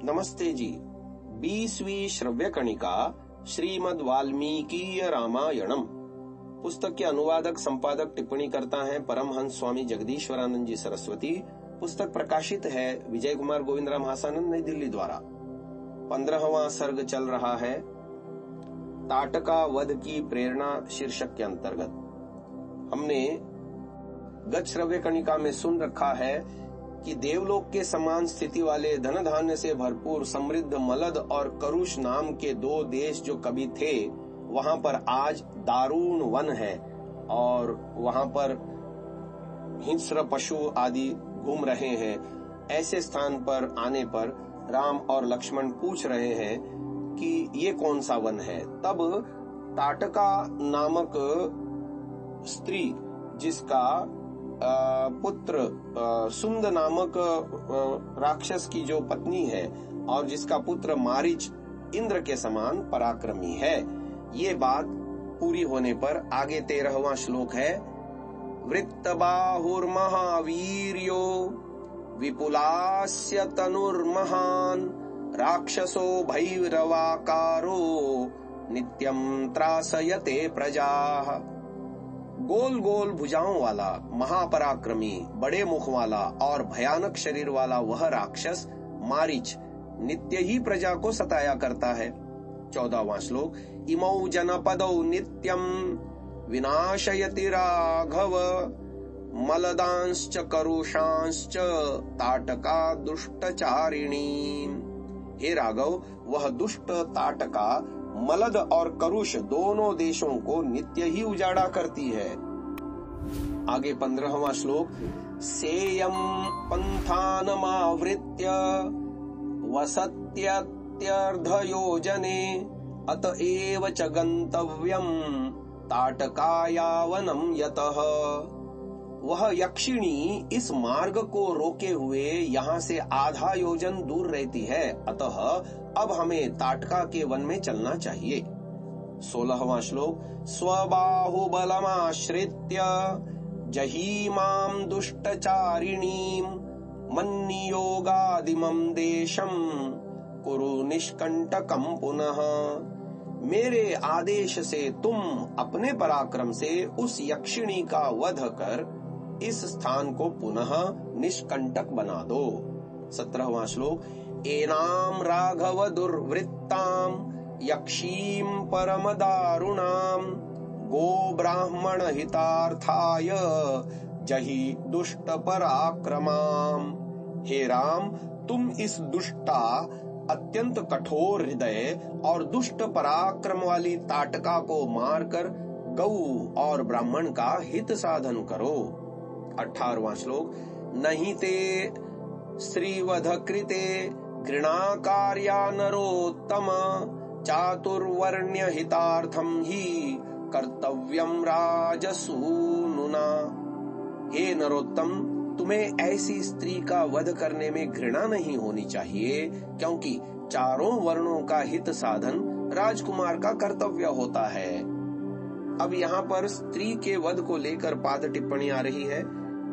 नमस्ते जी। 20वीं श्रव्य कणिका श्रीमद् वाल्मीकि रामायणम पुस्तक के अनुवादक संपादक टिप्पणी करता है परमहंस स्वामी जगदीश्वरानंद जी सरस्वती। पुस्तक प्रकाशित है विजय कुमार गोविंदराम हासानंद नई दिल्ली द्वारा। 15वां सर्ग चल रहा है ताटका वध की प्रेरणा शीर्षक के अंतर्गत। हमने गत श्रव्य कणिका में सुन रखा है कि देवलोक के समान स्थिति वाले धन धान्य से भरपूर समृद्ध मलद और करुष नाम के दो देश जो कभी थे, वहां पर आज दारुण वन है और वहां पर हिंस्र पशु आदि घूम रहे हैं। ऐसे स्थान पर आने पर राम और लक्ष्मण पूछ रहे हैं कि ये कौन सा वन है। तब ताटका नामक स्त्री, जिसका पुत्र सुंद नामक राक्षस की जो पत्नी है और जिसका पुत्र मारीच इंद्र के समान पराक्रमी है, ये बात पूरी होने पर आगे 13वां श्लोक है। वृत्तबाहुर्महावीर्यो विपुलास्य तनुर्महान राक्षसो भैरवाकारो नित्यं त्रासयते प्रजाः। गोल गोल भुजाओं वाला, महापराक्रमी, बड़े मुख वाला और भयानक शरीर वाला वह राक्षस मारीच नित्य ही प्रजा को सताया करता है। 14वां श्लोक। इमौ जनपदौ नित्यं विनाशयति राघव मलदांश्च करुषांश्च ताटका दुष्टचारिणी। हे राघव, वह दुष्ट ताटका मलद और करुष दोनों देशों को नित्य ही उजाड़ा करती है। आगे 15वां श्लोक। सेयं पंथानमावृत्य वसत्यत्यर्धयोजने अतएव च गंतव्यं ताटकायावनं यतः। वह यक्षिणी इस मार्ग को रोके हुए यहाँ से आधा योजन दूर रहती है, अतः अब हमें ताटका के वन में चलना चाहिए। 16वां श्लोक। स्वबाहुबलमाश्रित्य जहीमां दुष्टचारिणीं मन्नियोगादिमं देशं कुरु निष्कंटकं पुनः। मेरे आदेश से तुम अपने पराक्रम से उस यक्षिणी का वध कर इस स्थान को पुनः निष्कंटक बना दो। 17वां श्लोक। एनाम राघव दुर्वृत्ताम यक्षीम परम दारुणाम गो ब्राह्मण हितार्थाय जहि दुष्ट पराक्रमाम। हे राम, तुम इस दुष्टा अत्यंत कठोर हृदय और दुष्ट पराक्रम वाली ताटका को मारकर गौ और ब्राह्मण का हित साधन करो। 18वां श्लोक। नहीं ते श्रीवध कृते घृणाकार्या नरोत्तम चातुर्वर्ण्य हितार्थम ही कर्तव्यम राजसूनुना। हे नरोत्तम, तुम्हें ऐसी स्त्री का वध करने में घृणा नहीं होनी चाहिए, क्योंकि चारों वर्णों का हित साधन राजकुमार का कर्तव्य होता है। अब यहाँ पर स्त्री के वध को लेकर पाद टिप्पणी आ रही है।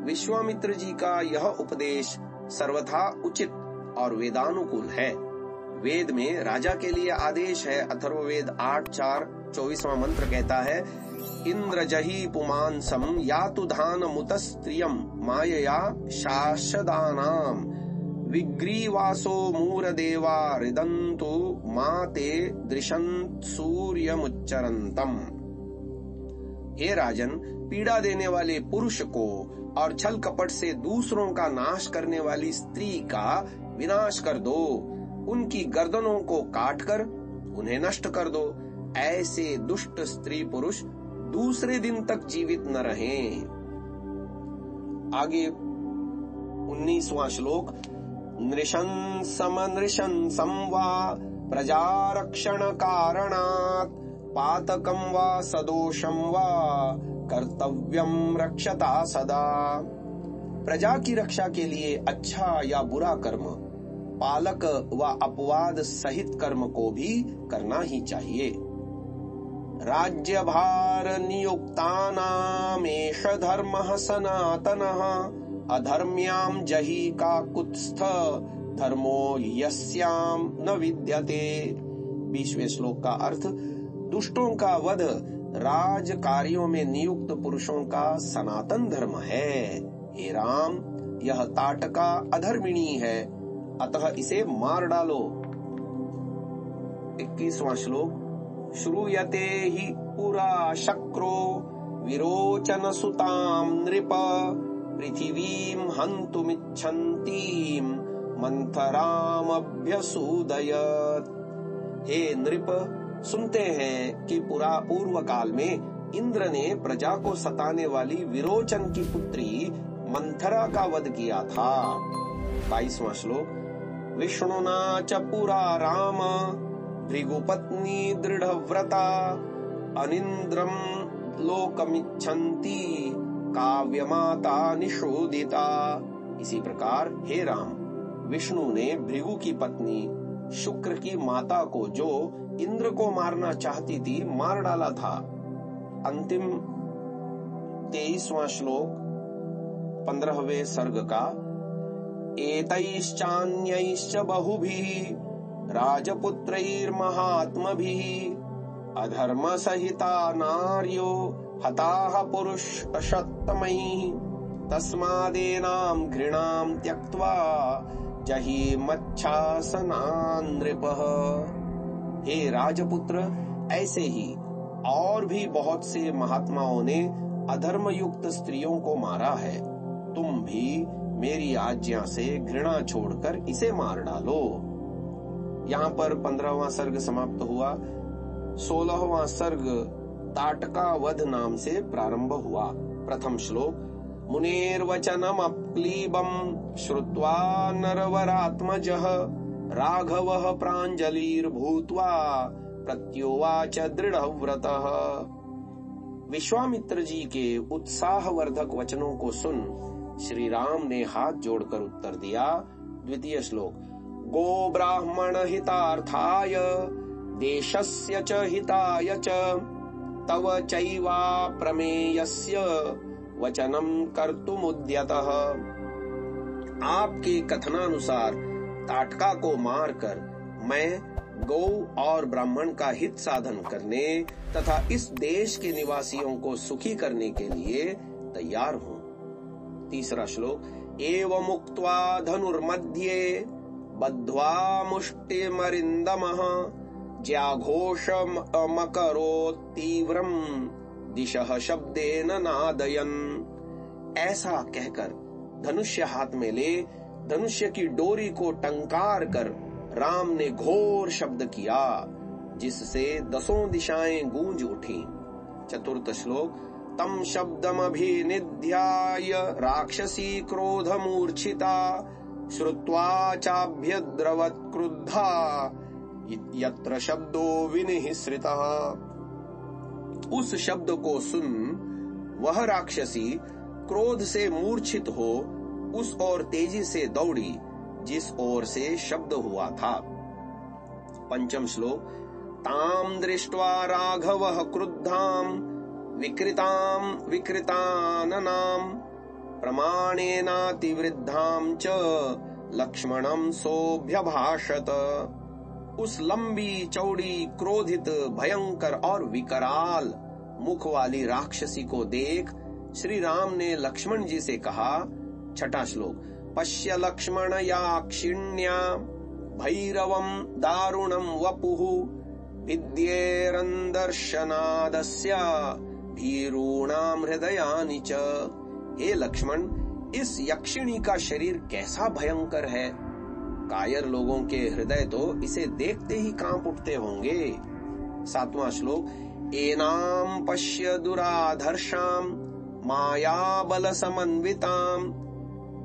विश्वामित्र जी का यह उपदेश सर्वथा उचित और वेदानुकूल है। वेद में राजा के लिए आदेश है। अथर्ववेद 8:4 24वां मंत्र कहता है, इंद्र जहि पुमांसम यातु धान मुतस्त्रियम मायया शासदानाम विग्रीवासो मूरदेवा रिदन्तु माते दृशंत सूर्यमुच्चरन्तम। हे राजन, पीड़ा देने वाले पुरुष को और छल कपट से दूसरों का नाश करने वाली स्त्री का विनाश कर दो। उनकी गर्दनों को काटकर उन्हें नष्ट कर दो। ऐसे दुष्ट स्त्री पुरुष दूसरे दिन तक जीवित न रहें। आगे 19वां श्लोक। नृशंसमनृशंसं वा प्रजारक्षण कारणात् पातकं वा सदोषं वा कर्तव्यम रक्षता सदा। प्रजा की रक्षा के लिए अच्छा या बुरा कर्म, पालक व अपवाद सहित कर्म को भी करना ही चाहिए। राज्यभार नियुक्तानामेष धर्मः सनातनः अधर्म्यां जहि काकुत्स्थ धर्मो यस्याम न विद्यते। 20वें श्लोक का अर्थ, दुष्टों का वध राज कार्यों में नियुक्त पुरुषों का सनातन धर्म है। हे राम, यह ताटका अधर्मिणी है, अतः इसे मार डालो। 21वां श्लोक, श्रूयते हि पुरा शक्रो विरोचन सुतां नृप पृथिवीं हन्तुमिच्छन्तीं मंथरामभ्यसूदयत्। हे नृप, सुनते हैं कि पूर्व काल में इंद्र ने प्रजा को सताने वाली विरोचन की पुत्री मंथरा का वध किया था। 22वां श्लोक, विष्णुना च पुरा राम भृगुपत्नी दृढ़व्रता अनिन्द्रम लोकमिच्छन्ति काव्यमाता निषोदिता। इसी प्रकार हे राम, विष्णु ने भृगु की पत्नी शुक्र की माता को, जो इंद्र को मारना चाहती थी, मार डाला था। अंतिम 23वां श्लोक 15वें सर्ग का, एतैश्चान्यैश्च बहुभिः राजपुत्रैर्महात्मभिः अधर्म सहिता नार्यो हताः पुरुषशतमैः तस्मादेनां घृणां त्यक्त्वा जहीमच्छासनान् नृपः। हे राजपुत्र, ऐसे ही और भी बहुत से महात्माओं ने अधर्म युक्त स्त्रियों को मारा है। तुम भी मेरी आज्ञा से घृणा छोड़कर इसे मार डालो। यहाँ पर 15वां सर्ग समाप्त हुआ। 16वां सर्ग ताटका वध नाम से प्रारंभ हुआ। प्रथम श्लोक, मुनेर्वचनमक्लीबं श्रुत्वा नरवरात्मजः राघवः प्राञ्जलिर्भूत्वा प्रत्युवाच दृढ़व्रतः। विश्वामित्र जी के उत्साहवर्धक वचनों को सुन श्री राम ने हाथ जोड़कर उत्तर दिया। द्वितीय श्लोक, गो ब्राह्मण हितार्थाय देशस्य च हिताय च तव चैवा प्रमेयस्य वचनम कर्तुमुद्यतः। आपके कथनानुसार ताटका को मारकर मैं गौ और ब्राह्मण का हित साधन करने तथा इस देश के निवासियों को सुखी करने के लिए तैयार हूँ। तीसरा श्लोक, एवं उक्त्वा धनुर्मध्ये बद्ध्वा मुष्टिमरिन्दमः ज्याघोषमकरोत् तीव्रं दिशः शब्देन नादयन्। ऐसा कहकर धनुष्य हाथ में ले धनुष्य की डोरी को टंकार कर राम ने घोर शब्द किया, जिससे 10 दिशाएं गूंज उठी। चतुर्थ श्लोक, तम शब्दमभिनिध्याय राक्षसी क्रोधमूर्छिता श्रुत्वा चाभ्यद्रवत् क्रुद्धा यत्र शब्दो विनिःसृतः। उस शब्द को सुन वह राक्षसी क्रोध से मूर्छित हो उस ओर तेजी से दौड़ी जिस ओर से शब्द हुआ था। पंचम श्लोक, ताम दृष्ट्वा राघवः क्रुद्धां विकृताननां प्रमाणेनातिवृद्धां च लक्ष्मणं सोऽभ्यभाषत। उस लंबी चौड़ी क्रोधित भयंकर और विकराल मुख वाली राक्षसी को देख श्री राम ने लक्ष्मण जी से कहा। छठा श्लोक, पश्य लक्ष्मण याक्षिण्या भैरवं दारुणं वपुः विद्येरन्दर्शनादस्य भीरूणां हृदयानि च। हे लक्ष्मण, इस यक्षिणी का शरीर कैसा भयंकर है। कायर लोगों के हृदय तो इसे देखते ही कांप उठते होंगे। सातवां श्लोक, एनां पश्य दुराधर्षां माया बल समन्वितां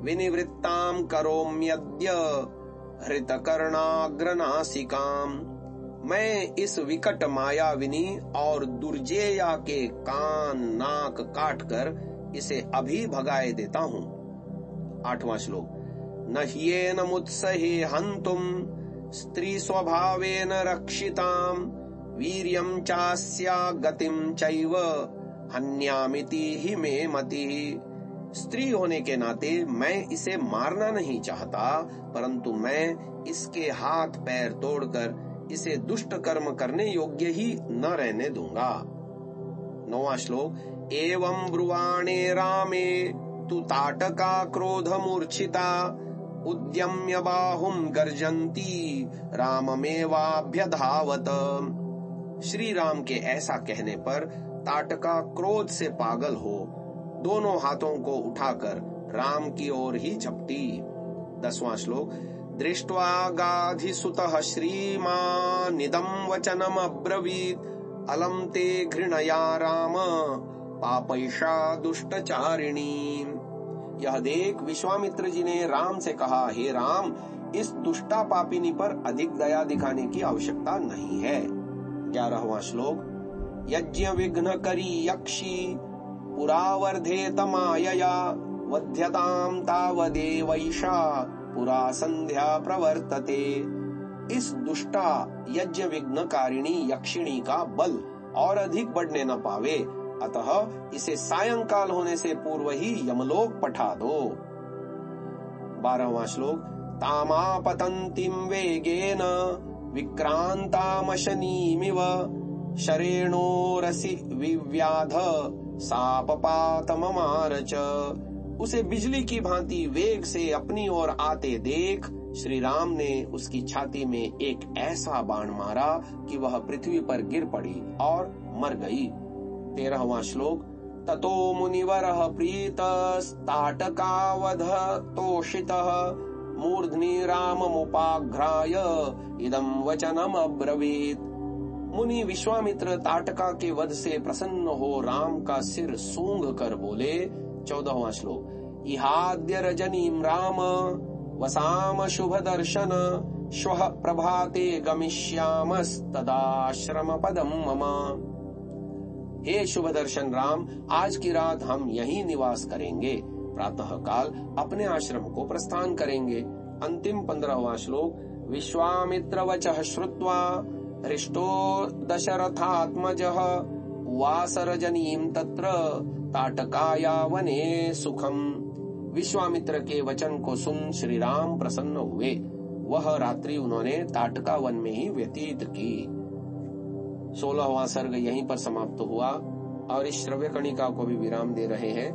विनिवृत्तां करोम्यद्य हृतकर्णाग्रनासिकां। मैं इस विकट मायाविनी और दुर्जेया के कान नाक काटकर इसे अभी भगाए देता हूँ। आठवां श्लोक, न ह्येन मुत्सहे हन्तुं स्त्री स्वभावेन रक्षितां वीर्यं चास्या गतिं चैव हन्यामिति हि मे मतिः स्त्री होने के नाते मैं इसे मारना नहीं चाहता, परंतु मैं इसके हाथ पैर तोड़कर इसे दुष्ट कर्म करने योग्य ही न रहने दूंगा। 9वां श्लोक। एवं ब्रुवाणे रामे तु ताटका क्रोध मूर्छिता उद्यम्य बाहुम गर्जन्ती राममेवाभ्यधावत। श्री राम के ऐसा कहने पर ताटका क्रोध से पागल हो दोनों हाथों को उठाकर राम की ओर ही झपटी। 10वां श्लोक। दृष्ट्वा गाधिसुतः श्रीमानिदं वचनम् अब्रवीत् अलम ते घृणया राम पापैषा दुष्टचारिणी। यह देख विश्वामित्र जी ने राम से कहा, हे राम, इस दुष्टा पापिनी पर अधिक दया दिखाने की आवश्यकता नहीं है। 11वां श्लोक। यज्ञ विघ्न करी यक्षी पुरावर्धेत मायया वध्यताम तावदेवैषा पुरा संध्या प्रवर्तते। इस दुष्टा यज्ञ विघ्नकारिणी यक्षिणी का बल और अधिक बढ़ने न पावे, अतः इसे सायंकाल होने से पूर्व ही यमलोक पठा दो। 12वां श्लोक। तामापतंतिम वेगेन विक्रांतामशनीमिव शरेणोरसि विव्याध सापपातममारच। उसे बिजली की भांति वेग से अपनी ओर आते देख श्री राम ने उसकी छाती में एक ऐसा बाण मारा कि वह पृथ्वी पर गिर पड़ी और मर गई। 13वां श्लोक। ततो मुनिवरः प्रीतस्ताटकावध तोषितः मूर्ध्नि राममुपाघ्राय इदं वचनम् अब्रवीत्। मुनि विश्वामित्र ताटका के वध से प्रसन्न हो राम का सिर सूंघ कर बोले। 14वां श्लोक। इहाद्य रजनीं राम वसाम शुभ दर्शन श्वः प्रभाते गमिष्यामस्तदाश्रम पदम मम। हे शुभ दर्शन राम, आज की रात हम यहीं निवास करेंगे, प्रातः काल अपने आश्रम को प्रस्थान करेंगे। अंतिम 15वां श्लोक। विश्वामित्र वचः श्रुत्वा हृष्टो दशरथात्मजः उवास रजनीं तत्र ताटकाया वने सुखम। विश्वामित्र के वचन को सुन श्री राम प्रसन्न हुए। वह रात्रि उन्होंने ताटका वन में ही व्यतीत की। 16वां सर्ग यहीं पर समाप्त हुआ और इस श्रव्य कणिका को भी विराम दे रहे हैं।